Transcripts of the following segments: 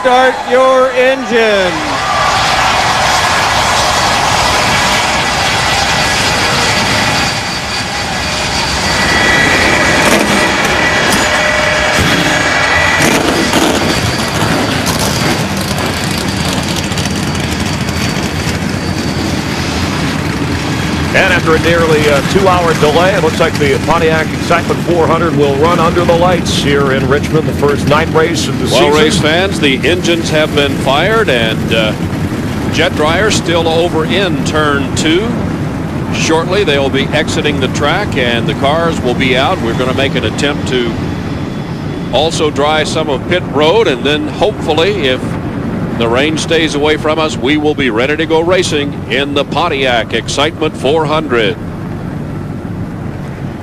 start your engine. And after a nearly 2-hour delay, it looks like the Pontiac Excitement 400 will run under the lights here in Richmond, the first night race of the season. Well, race fans, the engines have been fired, and jet dryers still over in turn 2. Shortly, they will be exiting the track, and the cars will be out. We're going to make an attempt to also dry some of pit road, and then hopefully, if the rain stays away from us, we will be ready to go racing in the Pontiac Excitement 400.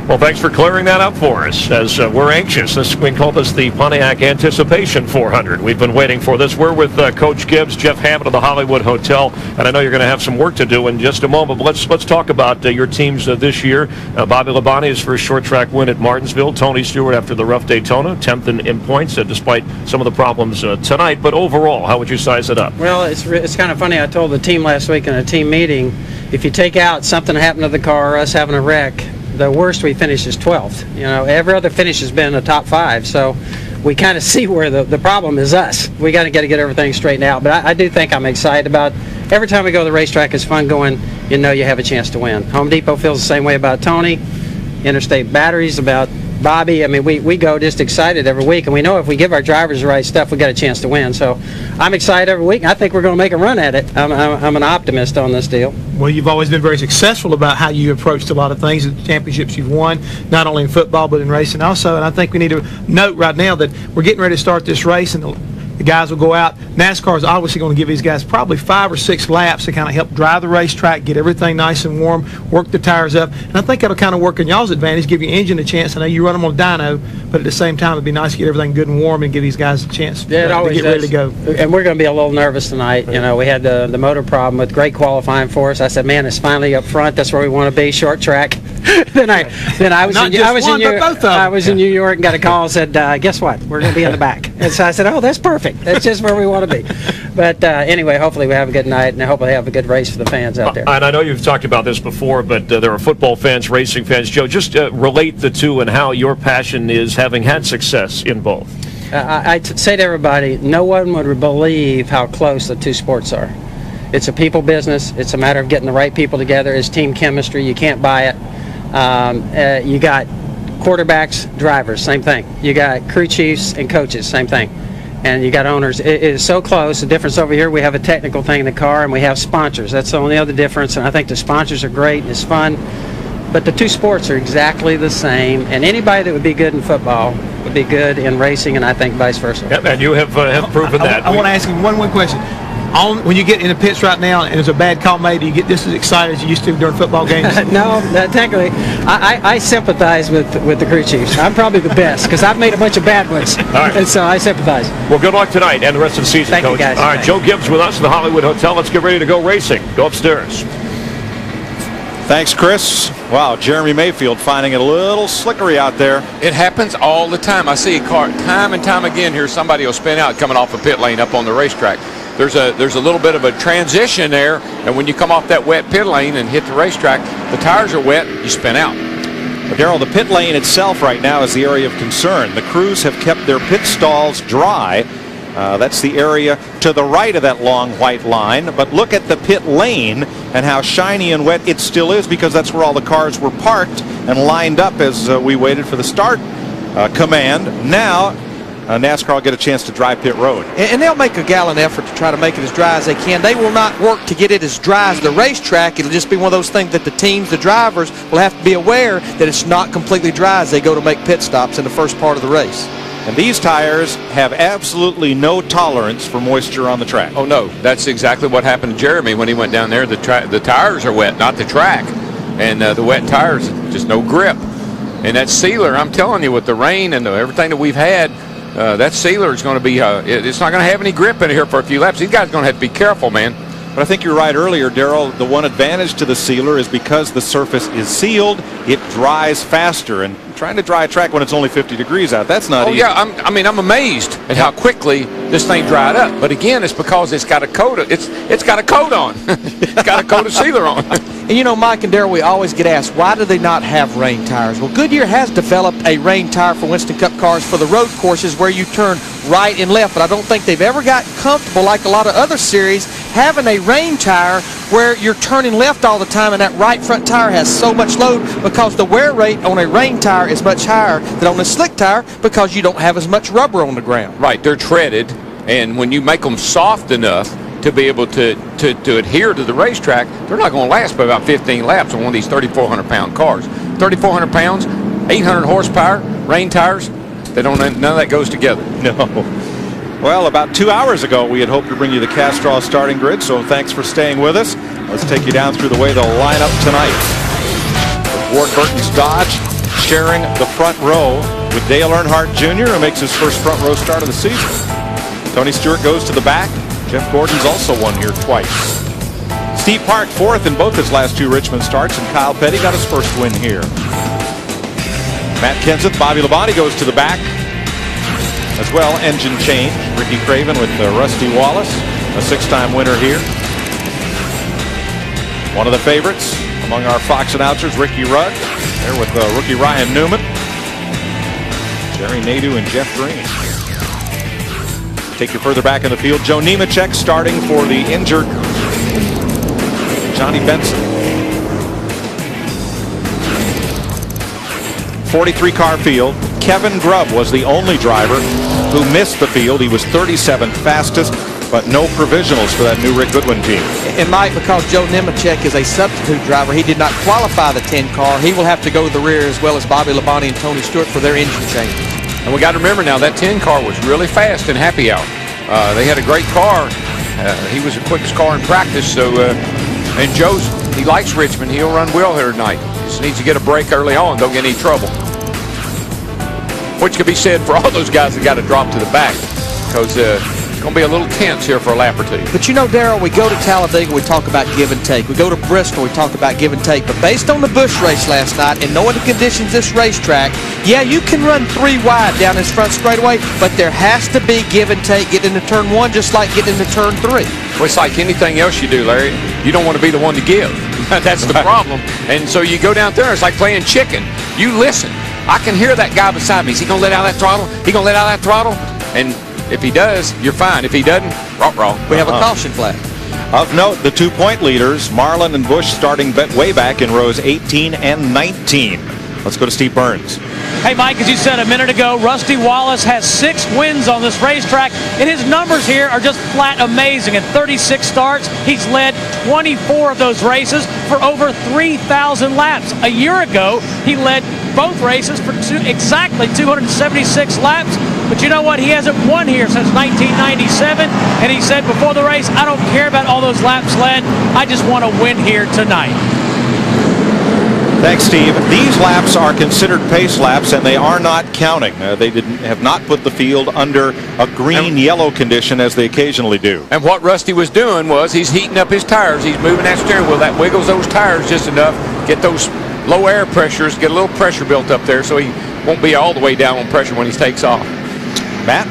Well, thanks for clearing that up for us, as we're anxious. We call this the Pontiac Anticipation 400. We've been waiting for this. We're with Coach Gibbs, Jeff Hammond of the Hollywood Hotel, and I know you're going to have some work to do in just a moment. But let's talk about your teams this year. Bobby Labonte, his first short track win at Martinsville. Tony Stewart after the rough Daytona, 10th in points, despite some of the problems tonight. But overall, how would you size it up? Well, it's kind of funny. I told the team last week in a team meeting, if you take out something happened to the car or us having a wreck, the worst we finish is 12th. You know, every other finish has been a top 5, so we kind of see where the problem is us. We got to get everything straightened out. But I do think I'm excited about every time we go to the racetrack. It's fun going. You know, you have a chance to win. Home Depot feels the same way about Tony. Interstate Batteries about Bobby. I mean, we go just excited every week, and we know if we give our drivers the right stuff, we got a chance to win. So I'm excited every week. I think we're going to make a run at it. I'm an optimist on this deal. Well, you've always been very successful about how you approached a lot of things, the championships you've won, not only in football but in racing also. And I think we need to note right now that we're getting ready to start this race, and the guys will go out. NASCAR is obviously going to give these guys probably 5 or 6 laps to kind of help drive the racetrack, get everything nice and warm, work the tires up. And I think that'll kind of work in y'all's advantage, give your engine a chance. I know you run them on dyno, but at the same time, it'd be nice to get everything good and warm and give these guys a chance to get ready to go. And we're going to be a little nervous tonight. You know, we had the motor problem with great qualifying for us. I said, man, it's finally up front. That's where we want to be, short track. then I was in New York and got a call and said, guess what? We're going to be in the back. And so I said, oh, that's perfect. That's just where we want to be. But anyway, hopefully we have a good night, and hopefully have a good race for the fans out there. And I know you've talked about this before, but there are football fans, racing fans. Joe, just relate the two and how your passion is having had success in both. I say to everybody, no one would believe how close the two sports are. It's a people business. It's a matter of getting the right people together. It's team chemistry. You can't buy it. You got quarterbacks, drivers, same thing. You got crew chiefs and coaches, same thing. And you got owners. It is so close. The difference over here, we have a technical thing in the car, and we have sponsors. That's the only other difference, and I think the sponsors are great, and it's fun. But the two sports are exactly the same, and anybody that would be good in football would be good in racing, and I think vice versa. Yep, and you have proven that. I want to ask you one question. When you get in the pits right now and there's a bad call made, do you get just as excited as you used to during football games? No, technically, I sympathize with the crew chiefs. I'm probably the best because I've made a bunch of bad ones, and so I sympathize. Well, good luck tonight and the rest of the season, Thank Coach. you, guys. All right, Joe Gibbs with us at the Hollywood Hotel. Let's get ready to go racing. Go upstairs. Thanks, Chris. Wow, Jeremy Mayfield finding it a little slickery out there. It happens all the time. I see a car time and time again here. Somebody will spin out coming off a pit lane up on the racetrack. There's a little bit of a transition there, and when you come off that wet pit lane and hit the racetrack, the tires are wet, you spin out. But Darrell, the pit lane itself right now is the area of concern. The crews have kept their pit stalls dry. That's the area to the right of that long white line. But look at the pit lane and how shiny and wet it still is, because that's where all the cars were parked and lined up as we waited for the start command. Now NASCAR will get a chance to dry pit road. And they'll make a gallant effort to try to make it as dry as they can. They will not work to get it as dry as the racetrack. It'll just be one of those things that the teams, the drivers, will have to be aware that it's not completely dry as they go to make pit stops in the first part of the race. And these tires have absolutely no tolerance for moisture on the track. Oh, no. That's exactly what happened to Jeremy when he went down there. The tires are wet, not the track. And the wet tires, just no grip. And that sealer, I'm telling you, with the rain and everything that we've had, that sealer is going to be, it's not going to have any grip in here for a few laps. These guys are going to have to be careful, man. But I think you're right earlier, Darrell. The one advantage to the sealer is because the surface is sealed, it dries faster. And trying to dry a track when it's only 50 degrees out, that's not easy. Yeah, I'm amazed at how quickly this thing dried up. But again, it's because it's got a coat. It's got a coat on. It's got a coat of sealer on. And you know, Mike and Darrell, we always get asked, why do they not have rain tires? Well, Goodyear has developed a rain tire for Winston Cup cars for the road courses where you turn right and left, but I don't think they've ever gotten comfortable, like a lot of other series, having a rain tire where you're turning left all the time and that right front tire has so much load because the wear rate on a rain tire is much higher than on a slick tire because you don't have as much rubber on the ground. Right, they're treaded, and when you make them soft enough to be able to adhere to the racetrack, they're not going to last but about 15 laps on one of these 3,400-pound cars. 3,400 pounds, 800 horsepower, rain tires, none of that goes together. No. Well, about 2 hours ago, we had hoped to bring you the Castrol starting grid, so thanks for staying with us. Let's take you down through the way they'll line up tonight. With Ward Burton's Dodge sharing the front row with Dale Earnhardt Jr., who makes his first front row start of the season. Tony Stewart goes to the back. Jeff Gordon's also won here twice. Steve Park fourth in both his last 2 Richmond starts, and Kyle Petty got his first win here. Matt Kenseth, Bobby Labonte goes to the back. As well, engine change. Ricky Craven with Rusty Wallace, a 6-time winner here. One of the favorites among our Fox announcers, Ricky Rudd, there with rookie Ryan Newman, Jerry Nadeau, and Jeff Green. Take you further back in the field. Joe Nemechek starting for the injured Johnny Benson. 43-car field. Kevin Grubb was the only driver who missed the field. He was 37th fastest, but no provisionals for that new Rick Goodwin team. And Mike, because Joe Nemechek is a substitute driver, he did not qualify the 10 car. He will have to go to the rear as well as Bobby Labonte and Tony Stewart for their engine changes. And we got to remember now that 10 car was really fast in happy hour. They had a great car. He was the quickest car in practice. So, and he likes Richmond. He'll run well here tonight. Just needs to get a break early on. Don't get any trouble. Which could be said for all those guys that got to drop to the back, because it's going to be a little tense here for a lap or 2. But you know, Darrell, we go to Talladega, we talk about give and take. We go to Bristol, we talk about give and take. But based on the Busch race last night and knowing the conditions this racetrack, yeah, you can run 3 wide down this front straightaway, but there has to be give and take getting into turn 1 just like getting into turn 3. Well, it's like anything else you do, Larry. You don't want to be the one to give. That's the problem. And so you go down there, it's like playing chicken. You listen. I can hear that guy beside me. Is he going to let out that throttle? He going to let out that throttle? And if he does, you're fine. If he doesn't, wrong. We have a caution flag. Of note, the 2-point leaders, Marlin and Busch, starting way back in rows 18 and 19. Let's go to Steve Burns. Hey, Mike, as you said a minute ago, Rusty Wallace has 6 wins on this racetrack, and his numbers here are just flat amazing. In 36 starts, he's led 24 of those races for over 3,000 laps. A year ago, he led both races for exactly 276 laps. But you know what? He hasn't won here since 1997, and he said before the race, I don't care about all those laps led. I just want to win here tonight. Thanks, Steve. These laps are considered pace laps, and they are not counting. They have not put the field under a green-yellow condition as they occasionally do. And what Rusty was doing was he's heating up his tires. He's moving that steering wheel. That wiggles those tires just enough, get those low air pressures, get a little pressure built up there so he won't be all the way down on pressure when he takes off. Matt?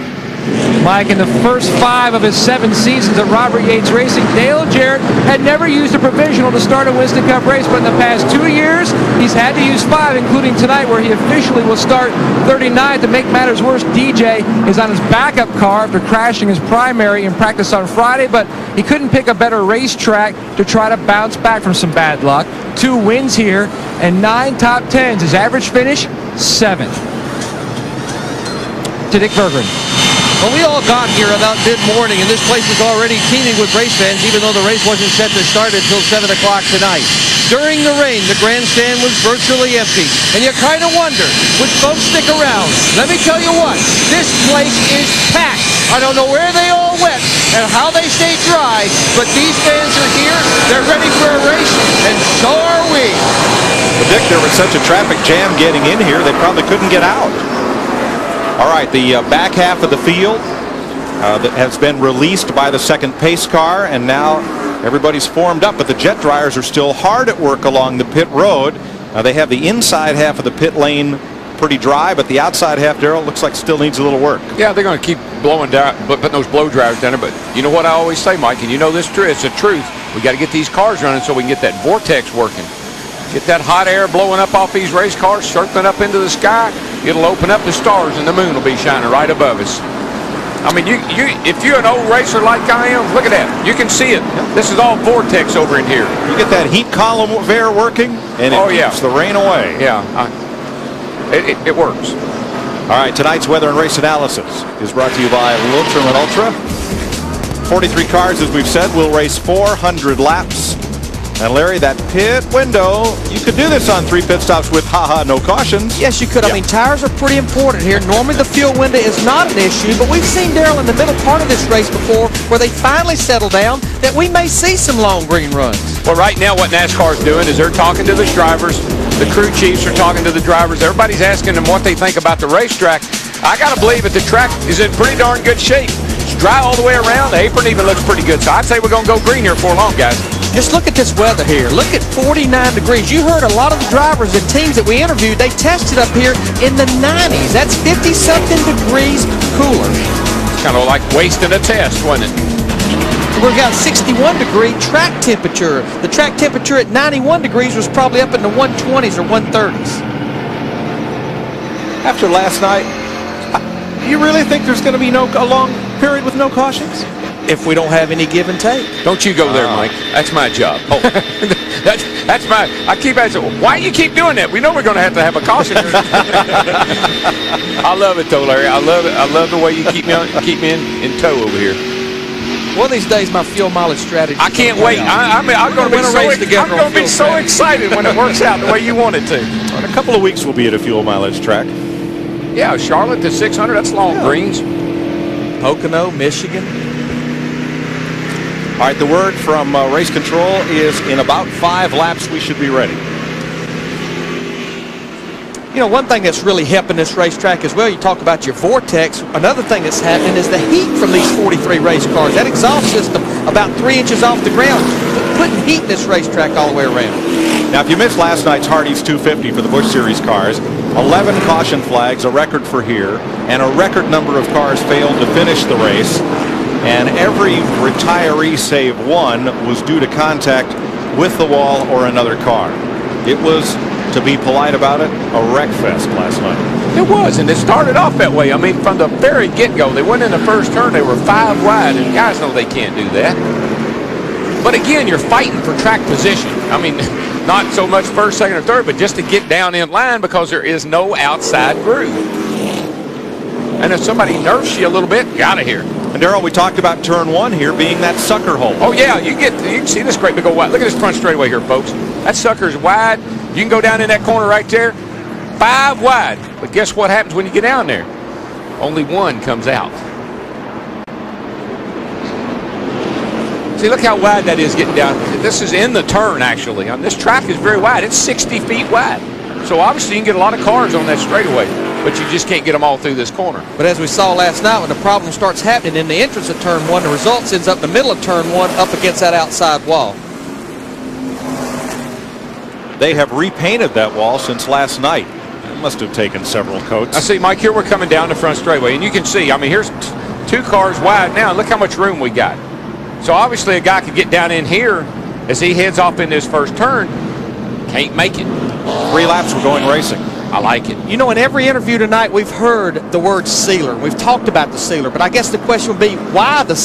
Mike, in the first 5 of his 7 seasons at Robert Yates Racing, Dale Jarrett had never used a provisional to start a Winston Cup race, but in the past 2 years, he's had to use 5, including tonight, where he officially will start 39th. To make matters worse, DJ is on his backup car after crashing his primary in practice on Friday, but he couldn't pick a better racetrack to try to bounce back from some bad luck. 2 wins here and 9 top 10s. His average finish, 7th. To Dick Berggren. Well, we all got here about mid-morning, and this place was already teeming with race fans, even though the race wasn't set to start until 7 o'clock tonight. During the rain, the grandstand was virtually empty, and you kind of wonder, would folks stick around? Let me tell you what, this place is packed. I don't know where they all went and how they stayed dry, but these fans are here, they're ready for a race, and so are we. But Dick, there was such a traffic jam getting in here, they probably couldn't get out. All right, the back half of the field that has been released by the second pace car, and now Everybody's formed up, but the jet dryers are still hard at work along the pit road. They have the inside half of the pit lane pretty dry, but the outside half, Darrell, looks like still needs a little work. Yeah, they're going to keep blowing down, putting those blow dryers down there. But you know what I always say, Mike, and you know this, it's the truth. We got to get these cars running so we can get that vortex working. Get that hot air blowing up off these race cars, circling up into the sky. It'll open up the stars, and the moon will be shining right above us. I mean, if you're an old racer like I am, look at that. You can see it. This is all vortex over in here. You get that heat column of air working, and it keeps the rain away. Yeah, it works. All right, tonight's weather and race analysis is brought to you by Lotrum and Ultra. 43 cars, as we've said, will race 400 laps. And Larry, that pit window, you could do this on 3 pit stops with no cautions. Yes, you could. I mean, tires are pretty important here. Normally the fuel window is not an issue, but we've seen, Darrell, in the middle part of this race before where they finally settle down that we may see some long green runs. Well, right now what NASCAR's doing is they're talking to the drivers. The crew chiefs are talking to the drivers. Everybody's asking them what they think about the racetrack. I got to believe that the track is in pretty darn good shape. It's dry all the way around. The apron even looks pretty good. So I'd say we're going to go green here before long, guys. Just look at this weather here. Look at 49 degrees. You heard a lot of the drivers and teams that we interviewed, they tested up here in the 90s. That's 50-something degrees cooler. It's kind of like wasting a test, wasn't it? We've got 61-degree track temperature. The track temperature at 91 degrees was probably up in the 120s or 130s. After last night, do you really think there's going to be a long period with no cautions? If we don't have any give and take. Don't you go there, Mike. That's my job. Oh, that's my. I keep asking, why you keep doing that? We know we're going to have a caution. I love it though, Larry. I love it. I love the way you keep me in tow over here. One of these days, my fuel mileage strategy. I can't wait. I'm going to be so excited when it works out the way you want it to. In a couple of weeks, we'll be at a fuel mileage track. Yeah, Charlotte to 600. That's long greens. Pocono, Michigan. All right, the word from race control is in about 5 laps we should be ready. You know, one thing that's really helping this racetrack as well, you talk about your vortex. Another thing that's happening is the heat from these 43 race cars. That exhaust system about 3 inches off the ground, putting heat in this racetrack all the way around. Now, if you missed last night's Hardee's 250 for the Busch Series cars, 11 caution flags, a record for here, and a record number of cars failed to finish the race. And every retiree save one was due to contact with the wall or another car. It was, to be polite about it, a wreck fest last night. It was, and it started off that way. I mean, from the very get-go, they went in the first turn, they were 5 wide, and guys know they can't do that. But again, you're fighting for track position. I mean, not so much first, second, or third, but just to get down in line because there is no outside groove. And if somebody nerfs you a little bit, you're out of here. And Darrell, we talked about turn 1 here being that sucker hole. Oh yeah, you can see this great big old wide. Look at this front straightaway here, folks. That sucker's wide. You can go down in that corner right there, 5 wide. But guess what happens when you get down there? Only 1 comes out. See, look how wide that is getting down. This is in the turn, actually. This track is very wide. It's 60 feet wide. So obviously you can get a lot of cars on that straightaway, but you just can't get them all through this corner. But as we saw last night, when the problem starts happening in the entrance of turn 1, the results ends up in the middle of turn 1 up against that outside wall. They have repainted that wall since last night. It must have taken several coats. I see, Mike, here we're coming down the front straightaway, and you can see, I mean, here's 2 cars wide now. Look how much room we got. So obviously a guy could get down in here as he heads off in this first turn. Can't make it. 3 laps we're going racing. I like it. You know, in every interview tonight, we've heard the word sealer. We've talked about the sealer, but I guess the question would be, why the